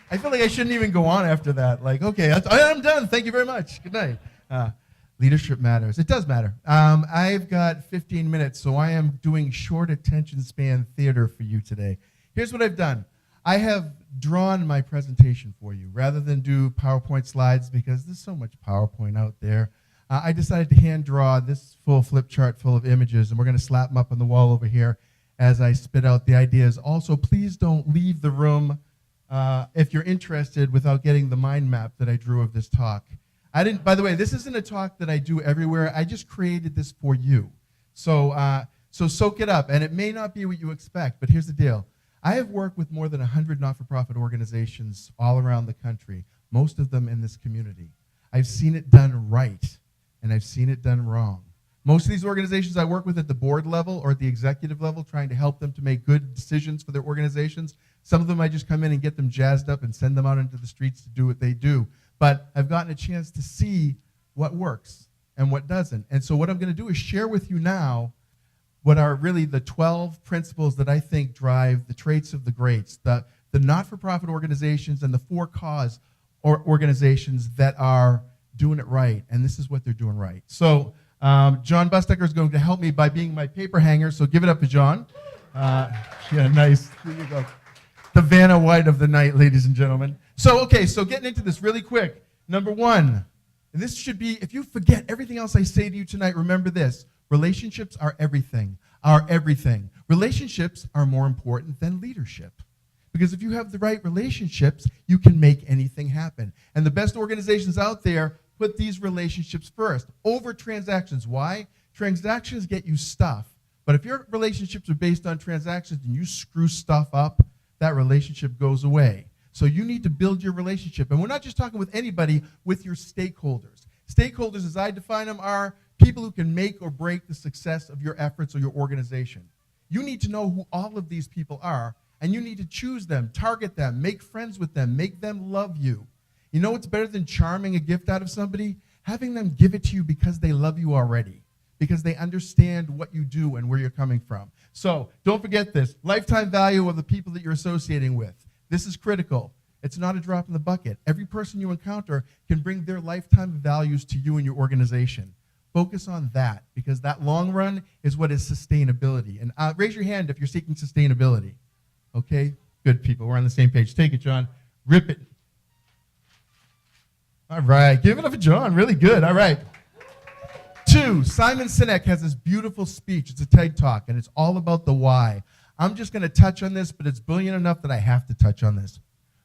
I feel like I shouldn't even go on after that. Like, okay, I'm done. Thank you very much. Good night. Leadership matters. It does matter. I've got 15 minutes, so I am doing short attention span theater for you today. Here's what I've done. I have drawn my presentation for you rather than do PowerPoint slides because there's so much PowerPoint out there. I decided to hand draw this full flip chart full of images, and we're going to slap them up on the wall over here as I spit out the ideas. Also, please don't leave the room if you're interested without getting the mind map that I drew of this talk. By the way, this isn't a talk that I do everywhere. I just created this for you. So soak it up, and it may not be what you expect, but here's the deal. I have worked with more than 100 not-for-profit organizations all around the country, most of them in this community. I've seen it done right, and I've seen it done wrong. Most of these organizations I work with at the board level or at the executive level, trying to help them to make good decisions for their organizations. Some of them I just come in and get them jazzed up and send them out into the streets to do what they do. But I've gotten a chance to see what works and what doesn't. And so what I'm going to do is share with you now what are really the 12 principles that I think drive the traits of the greats, the not-for-profit organizations and the for-cause organizations that are doing it right. And this is what they're doing right. So John Bustecker is going to help me by being my paper hanger, so give it up to John. Yeah, nice. There you go. The Vanna White of the night, ladies and gentlemen. So getting into this really quick. Number one, and this should be, if you forget everything else I say to you tonight, remember this. Relationships are everything, Relationships are more important than leadership. Because if you have the right relationships, you can make anything happen. And the best organizations out there put these relationships first over transactions. Why? Transactions get you stuff. But if your relationships are based on transactions and you screw stuff up, that relationship goes away. So you need to build your relationship. And we're not just talking with anybody, with your stakeholders. Stakeholders, as I define them, are people who can make or break the success of your efforts or your organization. You need to know who all of these people are, and you need to choose them, target them, make friends with them, make them love you. You know what's better than charming a gift out of somebody? Having them give it to you because they love you already, because they understand what you do and where you're coming from. So don't forget this, lifetime value of the people that you're associating with. This is critical. It's not a drop in the bucket. Every person you encounter can bring their lifetime values to you and your organization. Focus on that, because that long run is what is sustainability. And raise your hand if you're seeking sustainability. Okay? Good people. We're on the same page. Take it, John. Rip it. All right. Give it up for John. Really good. All right. 2, Simon Sinek has this beautiful speech. It's a TED Talk, and it's all about the why. I'm just going to touch on this, but it's brilliant enough that I have to touch on this.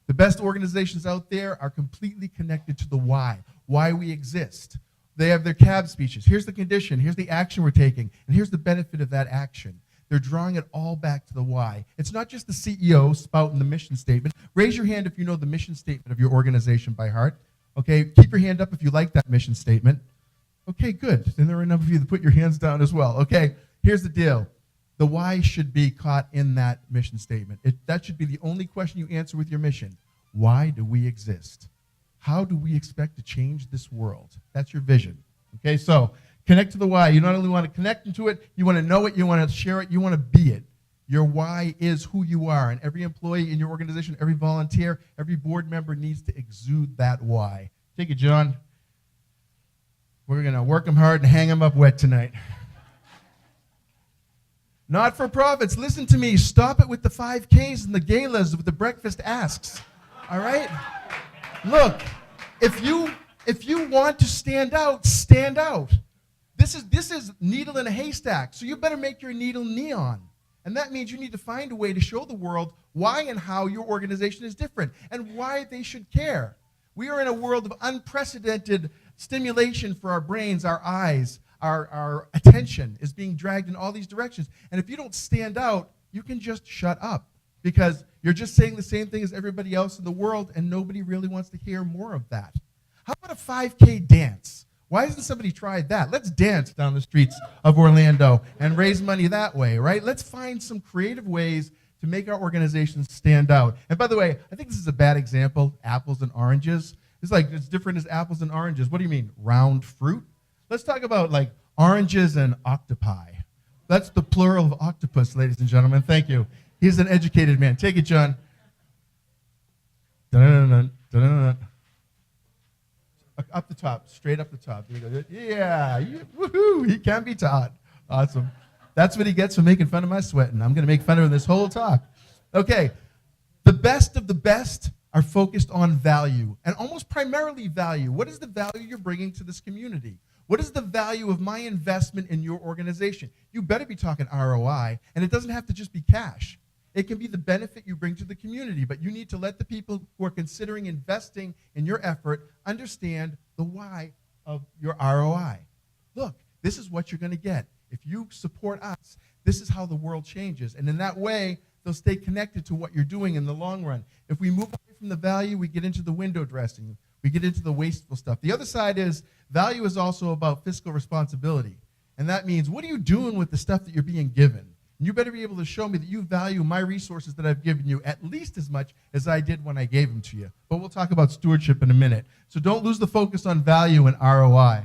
The best organizations out there are completely connected to the why we exist. They have their CAB speeches. Here's the condition. Here's the action we're taking. And here's the benefit of that action. They're drawing it all back to the why. It's not just the CEO spouting the mission statement. Raise your hand if you know the mission statement of your organization by heart. Okay, keep your hand up if you like that mission statement. Okay, good. And there are a number of you that put your hands down as well. Okay, here's the deal. The why should be caught in that mission statement. That should be the only question you answer with your mission. Why do we exist? How do we expect to change this world? That's your vision. Okay, so connect to the why. You not only want to connect into it, you want to know it, you want to share it, you want to be it. Your why is who you are, and every employee in your organization, every volunteer, every board member needs to exude that why. Take it, John. We're going to work them hard and hang them up wet tonight. Not-for-profits, listen to me. Stop it with the 5Ks and the galas with the breakfast asks. All right? Look, if you want to stand out, stand out. This is needle in a haystack, so you better make your needle neon. And that means you need to find a way to show the world why and how your organization is different and why they should care. We are in a world of unprecedented stimulation for our brains, our eyes, our attention is being dragged in all these directions. And if you don't stand out, you can just shut up because you're just saying the same thing as everybody else in the world, and nobody really wants to hear more of that. How about a 5K dance? Why hasn't somebody tried that? Let's dance down the streets of Orlando and raise money that way, right? Let's find some creative ways to make our organizations stand out. And by the way, I think this is a bad example, apples and oranges. It's like it's different as apples and oranges. What do you mean, round fruit? Let's talk about like oranges and octopi. That's the plural of octopus, ladies and gentlemen. Thank you. He's an educated man. Take it, John. Dun-dun-dun, dun-dun-dun. Up the top, straight up the top. There you go. Yeah, woohoo, he can be taught. Awesome. That's what he gets for making fun of my sweating. I'm going to make fun of him this whole talk. Okay, the best of the best are focused on value, and almost primarily value. What is the value you're bringing to this community? What is the value of my investment in your organization? You better be talking ROI, and it doesn't have to just be cash. It can be the benefit you bring to the community, but you need to let the people who are considering investing in your effort understand the why of your ROI. Look, this is what you're going to get. If you support us, this is how the world changes. And in that way, they'll stay connected to what you're doing in the long run. If we move away from the value, we get into the window dressing. We get into the wasteful stuff. The other side is value is also about fiscal responsibility. And that means, what are you doing with the stuff that you're being given? And you better be able to show me that you value my resources that I've given you at least as much as I did when I gave them to you. But we'll talk about stewardship in a minute. So don't lose the focus on value and ROI.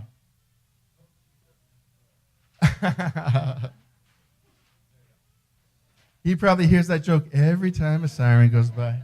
He probably hears that joke every time a siren goes by.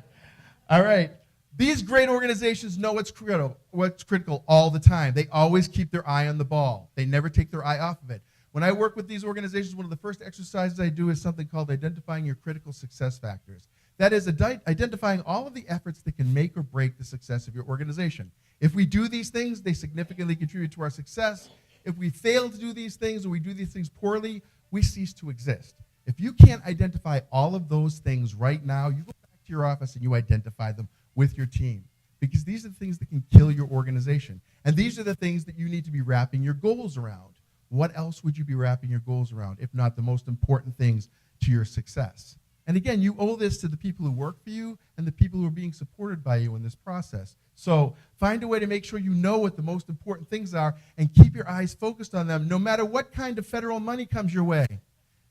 All right. These great organizations know what's critical all the time. They always keep their eye on the ball. They never take their eye off of it. When I work with these organizations, one of the first exercises I do is something called identifying your critical success factors. That is identifying all of the efforts that can make or break the success of your organization. If we do these things, they significantly contribute to our success. If we fail to do these things or we do these things poorly, we cease to exist. If you can't identify all of those things right now, you go back to your office and you identify them with your team, because these are the things that can kill your organization. And these are the things that you need to be wrapping your goals around. What else would you be wrapping your goals around, if not the most important things to your success? And again, you owe this to the people who work for you and the people who are being supported by you in this process. So find a way to make sure you know what the most important things are and keep your eyes focused on them, no matter what kind of federal money comes your way.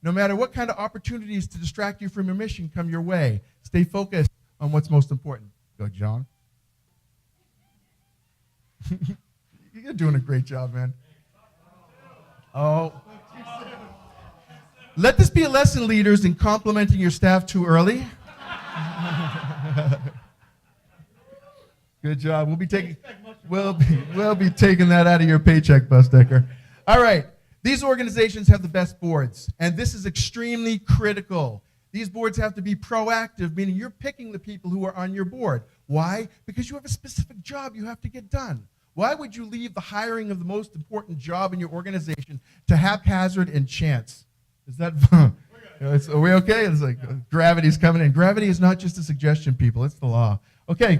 No matter what kind of opportunities to distract you from your mission come your way. Stay focused on what's most important. Go, John. You're doing a great job, man. Oh. Let this be a lesson, leaders, in complimenting your staff too early. Good job. We'll be taking that out of your paycheck, Busdecker. All right. These organizations have the best boards, and this is extremely critical. These boards have to be proactive, meaning you're picking the people who are on your board. Why? Because you have a specific job you have to get done. Why would you leave the hiring of the most important job in your organization to haphazard and chance? Is that are we okay? It's like gravity's coming in. Gravity is not just a suggestion, people. It's the law. Okay,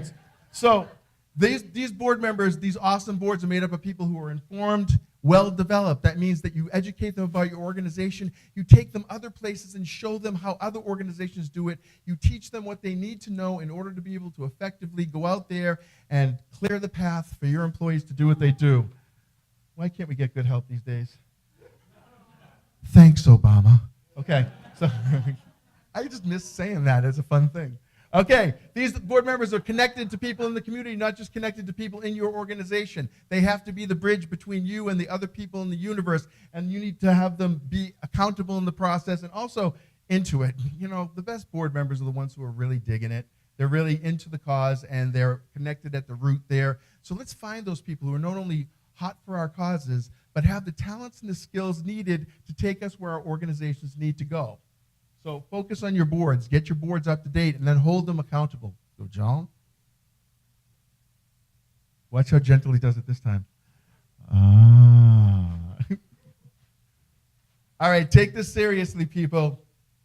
so these board members, these awesome boards are made up of people who are informed, well-developed. That means that you educate them about your organization. You take them other places and show them how other organizations do it. You teach them what they need to know in order to be able to effectively go out there and clear the path for your employees to do what they do. Why can't we get good help these days? Thanks, Obama. Okay, so I just miss saying that. It's a fun thing. Okay, these board members are connected to people in the community, not just connected to people in your organization. They have to be the bridge between you and the other people in the universe, and you need to have them be accountable in the process and also into it. You know, the best board members are the ones who are really digging it. They're really into the cause, and they're connected at the root there. So let's find those people who are not only hot for our causes, but have the talents and the skills needed to take us where our organizations need to go. So focus on your boards, get your boards up to date, and then hold them accountable. Go, John. Watch how gentle he does it this time. All right, take this seriously, people.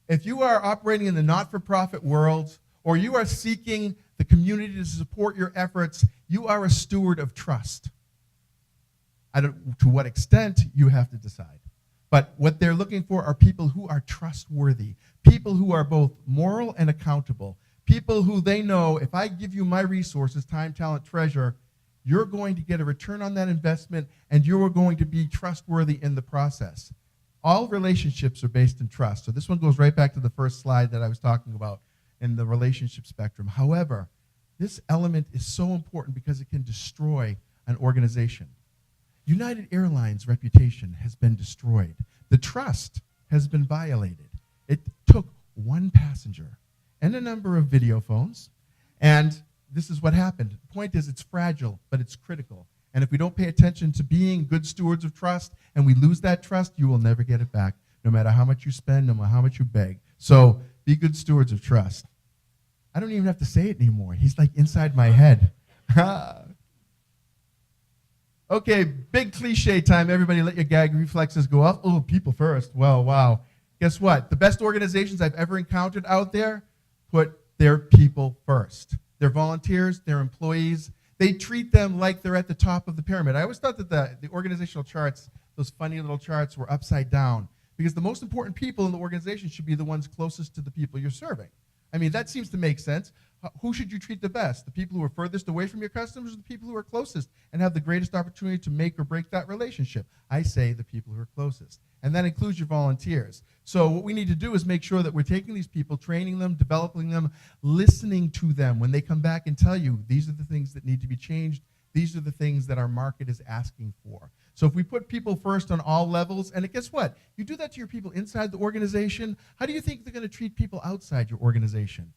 If you are operating in the not-for-profit world, or you are seeking the community to support your efforts, you are a steward of trust. To what extent, you have to decide. But what they're looking for are people who are trustworthy, people who are both moral and accountable, people who they know, if I give you my resources, time, talent, treasure, you're going to get a return on that investment, and you are going to be trustworthy in the process. All relationships are based in trust. So this one goes right back to the first slide that I was talking about in the relationship spectrum. However, this element is so important because it can destroy an organization. United Airlines' reputation has been destroyed. The trust has been violated. It took one passenger and a number of video phones and this is what happened. The point is it's fragile, but it's critical. And if we don't pay attention to being good stewards of trust and we lose that trust, you will never get it back, no matter how much you spend, no matter how much you beg. So be good stewards of trust. I don't even have to say it anymore. He's like inside my head. Okay, big cliche time. Everybody let your gag reflexes go up. Oh, people first. Well, wow. Guess what? The best organizations I've ever encountered out there put their people first. Their volunteers, their employees, they treat them like they're at the top of the pyramid. I always thought that the organizational charts, those funny little charts, were upside down because the most important people in the organization should be the ones closest to the people you're serving. I mean, that seems to make sense. Who should you treat the best? The people who are furthest away from your customers or the people who are closest and have the greatest opportunity to make or break that relationship? I say the people who are closest. And that includes your volunteers. So what we need to do is make sure that we're taking these people, training them, developing them, listening to them when they come back and tell you, these are the things that need to be changed. These are the things that our market is asking for. So if we put people first on all levels, and guess what? You do that to your people inside the organization, how do you think they're going to treat people outside your organization?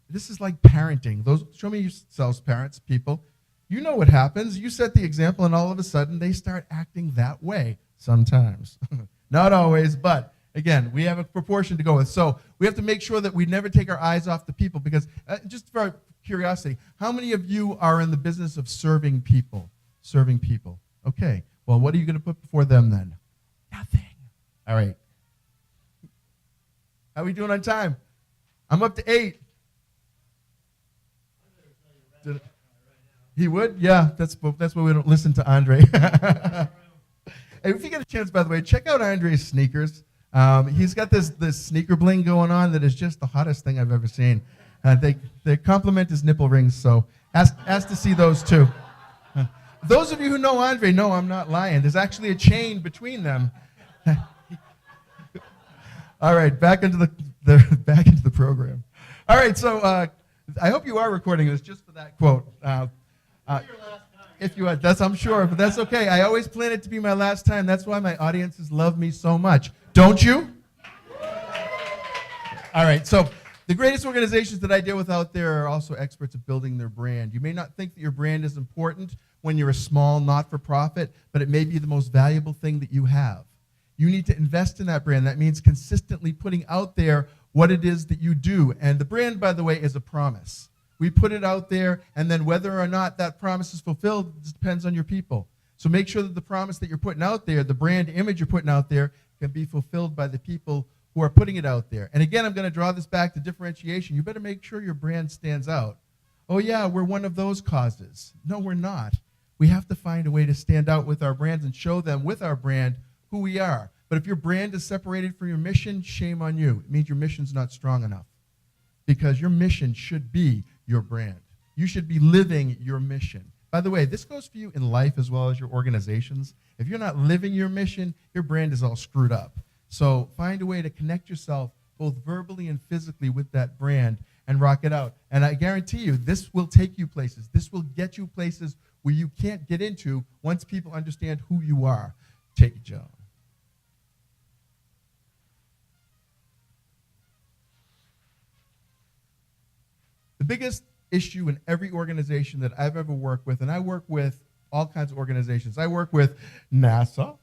This is like parenting. Show me yourselves, parents, people. You know what happens. You set the example, and all of a sudden, they start acting that way sometimes. Not always, but again, we have a proportion to go with. So we have to make sure that we never take our eyes off the people because, just for curiosity, how many of you are in the business of serving people? Serving people. Okay. Well, what are you going to put before them then? Nothing. All right. How are we doing on time? I'm up to 8. He would? Yeah, that's why we don't listen to Andre. Hey, if you get a chance, by the way, check out Andre's sneakers. He's got this sneaker bling going on that is just the hottest thing I've ever seen. They complement his nipple rings, so ask to see those too. Those of you who know Andre know I'm not lying. There's actually a chain between them. All right, back into the program. All right, so I hope you are recording this just for that quote. If you are, I'm sure, but that's okay. I always plan it to be my last time. That's why my audiences love me so much. Don't you? All right, so the greatest organizations that I deal with out there are also experts at building their brand. You may not think that your brand is important when you're a small not-for-profit, but it may be the most valuable thing that you have. You need to invest in that brand. That means consistently putting out there what it is that you do. And the brand, by the way, is a promise. We put it out there, and then whether or not that promise is fulfilled depends on your people. So make sure that the promise that you're putting out there, the brand image you're putting out there, can be fulfilled by the people who are putting it out there. And again, I'm going to draw this back to differentiation. You better make sure your brand stands out. Oh yeah, we're one of those causes. No, we're not. We have to find a way to stand out with our brands and show them with our brand who we are. But if your brand is separated from your mission, shame on you. It means your mission's not strong enough. Because your mission should be your brand. You should be living your mission. By the way, this goes for you in life as well as your organizations. If you're not living your mission, your brand is all screwed up. So find a way to connect yourself both verbally and physically with that brand and rock it out. And I guarantee you, this will take you places. This will get you places where you can't get into once people understand who you are. Take it, Joe. The biggest issue in every organization that I've ever worked with, and I work with all kinds of organizations. I work with NASA.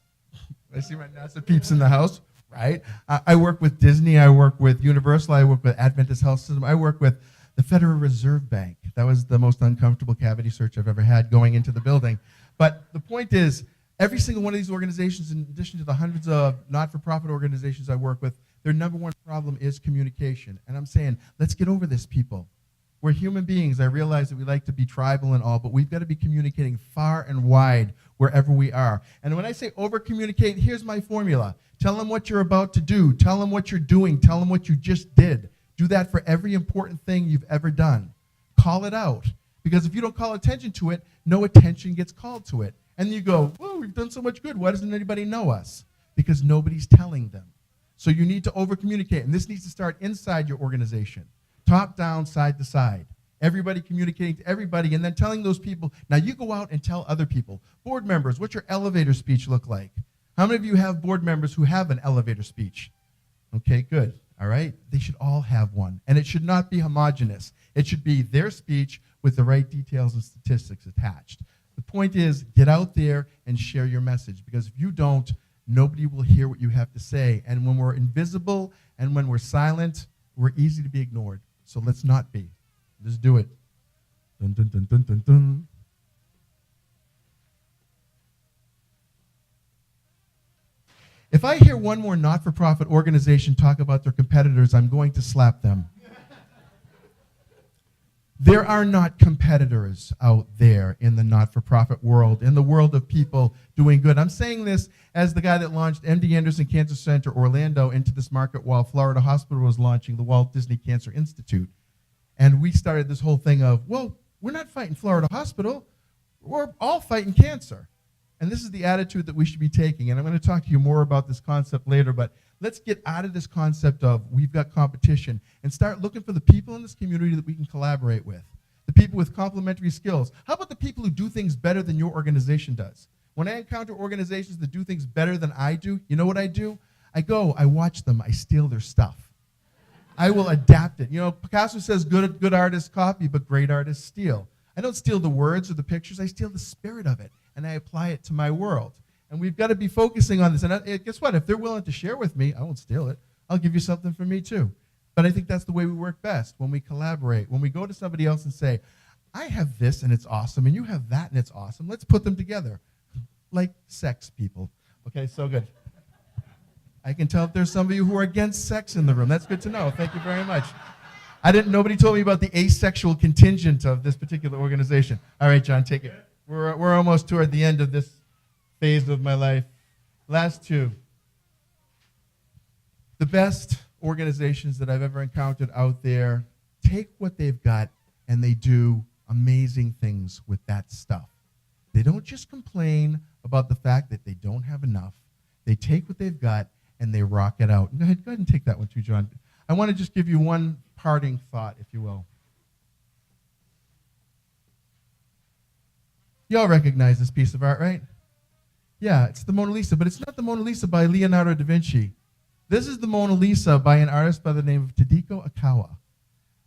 I see my NASA peeps in the house, right? I work with Disney. I work with Universal. I work with Adventist Health System. I work with the Federal Reserve Bank. That was the most uncomfortable cavity search I've ever had going into the building. But the point is, every single one of these organizations, in addition to the hundreds of not-for-profit organizations I work with, their number one problem is communication. And I'm saying, let's get over this, people. We're human beings. I realize that we like to be tribal and all, but we've got to be communicating far and wide wherever we are. And when I say over-communicate, here's my formula. Tell them what you're about to do. Tell them what you're doing. Tell them what you just did. Do that for every important thing you've ever done. Call it out. Because if you don't call attention to it, no attention gets called to it. And you go, whoa, we've done so much good. Why doesn't anybody know us? Because nobody's telling them. So you need to over-communicate. And this needs to start inside your organization. Top down, side to side. Everybody communicating to everybody and then telling those people. Now you go out and tell other people. Board members, what's your elevator speech look like? How many of you have board members who have an elevator speech? Okay, good. All right? They should all have one. And it should not be homogenous. It should be their speech with the right details and statistics attached. The point is, get out there and share your message, because if you don't, nobody will hear what you have to say. And when we're invisible and when we're silent, we're easy to be ignored. So let's not be. Let's do it. Dun, dun, dun, dun, dun, dun. If I hear one more not-for-profit organization talk about their competitors, I'm going to slap them. There are not competitors out there in the not-for-profit world, in the world of people doing good. I'm saying this as the guy that launched MD Anderson Cancer Center Orlando into this market while Florida Hospital was launching the Walt Disney Cancer Institute. And we started this whole thing of, well, we're not fighting Florida Hospital, we're all fighting cancer. And this is the attitude that we should be taking. And I'm going to talk to you more about this concept later, but let's get out of this concept of we've got competition and start looking for the people in this community that we can collaborate with, the people with complementary skills. How about the people who do things better than your organization does? When I encounter organizations that do things better than I do, you know what I do? I go, I watch them, I steal their stuff. I will adapt it. You know, Picasso says good artists copy, but great artists steal. I don't steal the words or the pictures, I steal the spirit of it, and I apply it to my world. And we've got to be focusing on this. And guess what? If they're willing to share with me, I won't steal it. I'll give you something from me too. But I think that's the way we work best, when we collaborate, when we go to somebody else and say, I have this and it's awesome, and you have that and it's awesome. Let's put them together. Like sex, people. Okay, so good. I can tell if there's some of you who are against sex in the room. That's good to know. Thank you very much. Nobody told me about the asexual contingent of this particular organization. All right, John, take it. We're almost toward the end of this phase of my life. Last two. The best organizations that I've ever encountered out there take what they've got and they do amazing things with that stuff. They don't just complain about the fact that they don't have enough. They take what they've got and they rock it out. Go ahead and take that one too, John. I want to just give you one parting thought, if you will. You all recognize this piece of art, right? Yeah, it's the Mona Lisa, but it's not the Mona Lisa by Leonardo da Vinci. This is the Mona Lisa by an artist by the name of Tadeko Akawa.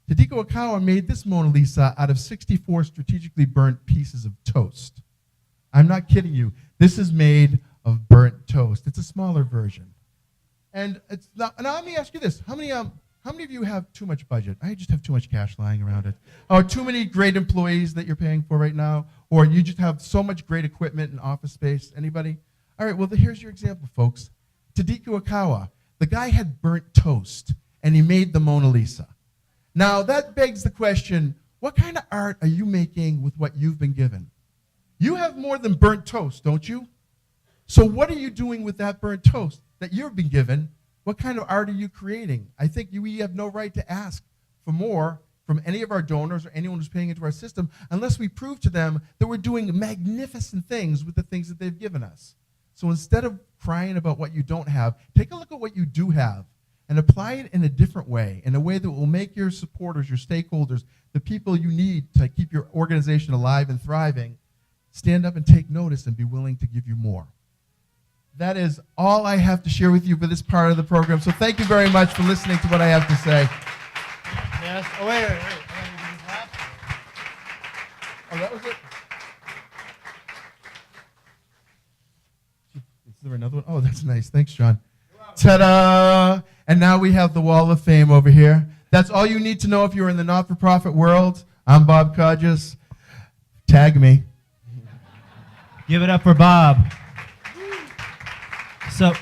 Tadeko Akawa made this Mona Lisa out of 64 strategically burnt pieces of toast. I'm not kidding you. This is made of burnt toast. It's a smaller version. And it's not, now let me ask you this. How many of you have too much budget? I just have too much cash lying around it. Or too many great employees that you're paying for right now? Or you just have so much great equipment and office space? Anybody? All right, well, here's your example, folks. Tadeko Akawa, the guy had burnt toast, and he made the Mona Lisa. Now, that begs the question, what kind of art are you making with what you've been given? You have more than burnt toast, don't you? So what are you doing with that burnt toast that you've been given? What kind of art are you creating? I think we have no right to ask for more from any of our donors or anyone who's paying into our system unless we prove to them that we're doing magnificent things with the things that they've given us. So instead of crying about what you don't have, take a look at what you do have and apply it in a different way, in a way that will make your supporters, your stakeholders, the people you need to keep your organization alive and thriving, stand up and take notice and be willing to give you more. That is all I have to share with you for this part of the program. So thank you very much for listening to what I have to say. Yes. Oh, wait. Oh, that was it? Is there another one? Oh, that's nice. Thanks, John. Ta-da! And now we have the Wall of Fame over here. That's all you need to know if you're in the not-for-profit world. I'm Bob Kodzis. Tag me. Give it up for Bob. So